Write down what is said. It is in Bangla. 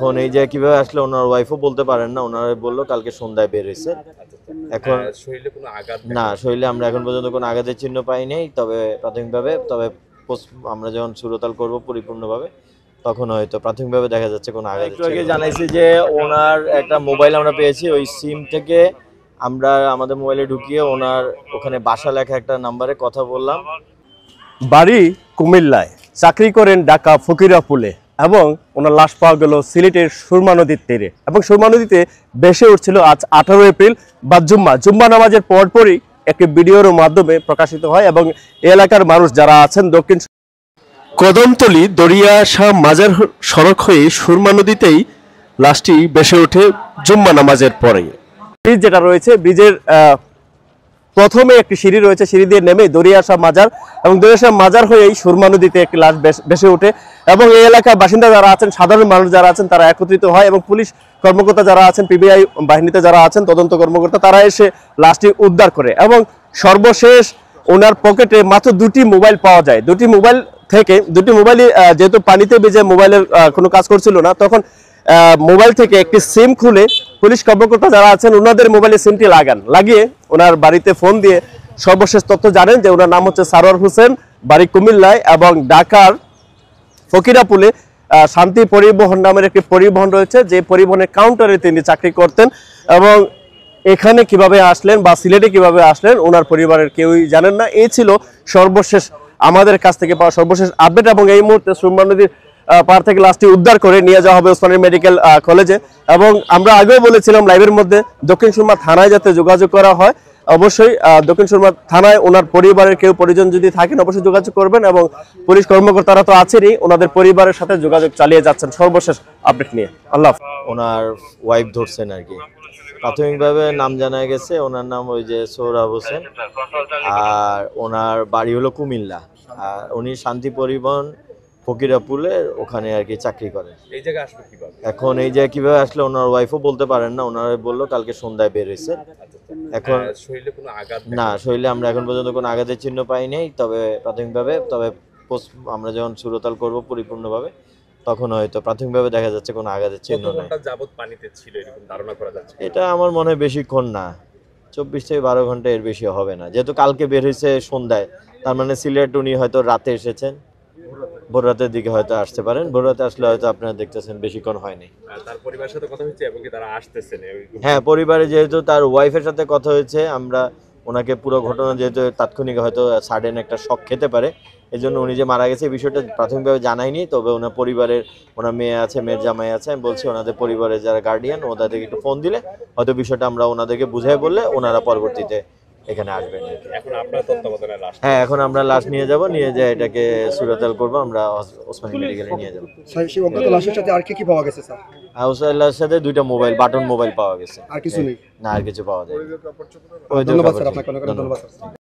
এখন এই যে কিভাবে আসলে ওনার ওয়াইফও বলতে পারেন না, ওনারা বললো কালকে সন্ধ্যায় বের হয়েছে। এখন শরীরে কোনো আঘাত না, শরীরে আমরা এখন পর্যন্ত কোনো আঘাতের চিহ্ন পাই নাই, তবে প্রাথমিকভাবে আমরা যখন সুরতাল করব পরিপূর্ণভাবে তখন হয়তো প্রাথমিকভাবে দেখা যাচ্ছে কোনো আঘাত। একটু আগে জানাইছি যে ওনার একটা মোবাইল আমরা পেয়েছি, ওই সিম থেকে আমরা আমাদের মোবাইলে ঢুকিয়ে ওনার ওখানে বাসা লেখা একটা নাম্বারে কথা বললাম। বাড়ি কুমিল্লায়, চাকরি করেন ঢাকা ফকিরাপুলে এবং ওনার লাশ পাওয়া গেল সিলেটের সুরমা নদীর তীরে। এবং সুরমা নদীতে ভেসে উঠছিল আজ 18 এপ্রিল বা জুম্মা নামাজের পরপরই একটি ভিডিওর মাধ্যমে প্রকাশিত হয় এবং এলাকার মানুষ যারা আছেন দক্ষিণ কদমতলী দরিয়া শাহ মাজার সড়ক হয়ে সুরমা নদীতেই লাশটি ভেসে ওঠে জুম্মা নামাজের পরে। ব্রিজ যেটা রয়েছে, ব্রিজের প্রথমে একটি সিঁড়ি রয়েছে, সিঁড়ি দিয়ে নেমে দরিয়া শাহ মাজার এবং দরিয়া শাহ মাজার হয়েই সুরমা নদীতে একটি লাশ ভেসে ওঠে এবং এই এলাকার বাসিন্দা যারা আছেন, সাধারণ মানুষ যারা আছেন তারা একত্রিত হয় এবং পুলিশ কর্মকর্তা যারা আছেন, পিবিআই বাহিনীতে যারা আছেন তদন্ত কর্মকর্তা, তারা এসে লাশটি উদ্ধার করে এবং সর্বশেষ ওনার পকেটে মাত্র 2টি মোবাইল পাওয়া যায়। 2টি মোবাইল যেহেতু পানিতে ভিজে মোবাইলের কোনো কাজ করছিল না, তখন মোবাইল থেকে একটি সিম খুলে পুলিশ কর্মকর্তা যারা আছেন ওনাদের মোবাইলে সিমটি লাগিয়ে ওনার বাড়িতে ফোন দিয়ে সর্বশেষ তথ্য জানেন যে ওনার নাম হচ্ছে সারোয়ার হোসেন, বাড়ি কুমিল্লায় এবং ঢাকার ফকিরাপুলে শান্তি পরিবহন নামের একটি পরিবহন রয়েছে, যে পরিবহনের কাউন্টারে তিনি চাকরি করতেন এবং এখানে কিভাবে আসলেন বা সিলেটে কিভাবে আসলেন ওনার পরিবারের কেউই জানেন না। এই ছিল সর্বশেষ আমাদের কাছ থেকে পাওয়া সর্বশেষ আপডেট এবং এই মুহূর্তে সুরমা নদীর পার থেকে লাশটি উদ্ধার করে নিয়ে যাওয়া হবে ওসমানী মেডিকেল কলেজে। এবং আমরা আগেও বলেছিলাম লাইভের মধ্যে দক্ষিণ সুরমা থানায় যাতে যোগাযোগ করা হয়, অবশ্যই দক্ষিণ সুরমা থানায় ওনার পরিবারের কেউ পরিজন যদি থাকেন অবশ্যই যোগাযোগ করবেন এবং পুলিশ কর্মকর্তারা তো আছেনই, ওনাদের পরিবারের সাথে যোগাযোগ চালিয়ে যাচ্ছেন সর্বশেষ আপডেট নিয়ে। আল্লাহ। ওনার ওয়াইফ ধরছেন আর কি, প্রাথমিকভাবে নাম জানা গেছে ওনার নাম ওই যে সোহরাব হোসেন, আর ওনার বাড়ি হলো কুমিল্লা, আর উনি শান্তি পরিবহন ফকিরাপুলের ওখানে আর কি চাকরি করেন। এই জায়গায় আসবে কিভাবে? এখন এই যে কিভাবে আসলে ওনার ওয়াইফও বলতে পারেন না, ওনারা বললো কালকে সন্ধ্যায় বের হয়েছে। এখন শরীরে কোনো আঘাত না, শরীরে আমরা এখন পর্যন্ত কোনো আঘাতের চিহ্ন পাই নাই, তবে প্রাথমিকভাবে আমরা যখন সুরতাল করব পরিপূর্ণভাবে তখন হয়তো প্রাথমিকভাবে দেখা যাচ্ছে কোনো আঘাতের চিহ্ন নেই। যাবত পানিতে ছিল এরকম ধারণা করা যাচ্ছে। এটা আমার মনে হয় বেশিক্ষণ না, 24 থেকে 12 ঘন্টা এর বেশি হবে না, যেহেতু কালকে বের হয়েছে সন্ধ্যায়, তার মানে সিলেট উনি হয়তো রাতে এসেছেন, ভোর রাতের দিকে হয়তো আসতে পারেন। ভোর রাতে আসলে হয়তো আপনারা দেখতেছেন বেশিক্ষণ হয়নি। তার পরিবারের সাথে কথা হচ্ছে এবং কি তারা আসতেছেন? হ্যাঁ, পরিবারে যেহেতু তার ওয়াইফের সাথে কথা হয়েছে, আমরা ওনাকে পুরো ঘটনা যেহেতু তাৎক্ষণিক হয়তো সাডেন একটা শক খেতে পারে, এই জন্য উনি যে মারা গেছে এই বিষয়টা প্রাথমিকভাবে জানাইনি, তবে ওনার পরিবারের ওনার মেয়ে আছে, মেয়ের জামাই আছে, আমি বলছি ওনাদের পরিবারের যারা গার্ডিয়ান ওনাদেরকে একটু ফোন দিলে হয়তো বিষয়টা আমরা ওনাদেরকে বুঝাই বললে ওনারা পরবর্তীতে এখানে আসবেন। এখন আপনারা তত্ত্বাবধানে লাশ? হ্যাঁ, এখন আমরা লাশ নিয়ে যাব, নিয়ে যেয়ে এটাকে সুরতাল করবো, আমরা ওসমানী মেডিকেলে নিয়ে যাবো। সেই অজ্ঞাত লাশের সাথে আর কি পাওয়া গেছে স্যার? আউসাইল্লার সাথে 2টা মোবাইল, বাটন মোবাইল পাওয়া গেছে, আর কিছু নেই? না, আর কিছু পাওয়া যায়। ধন্যবাদ স্যার, আপনাকে অনেক ধন্যবাদ।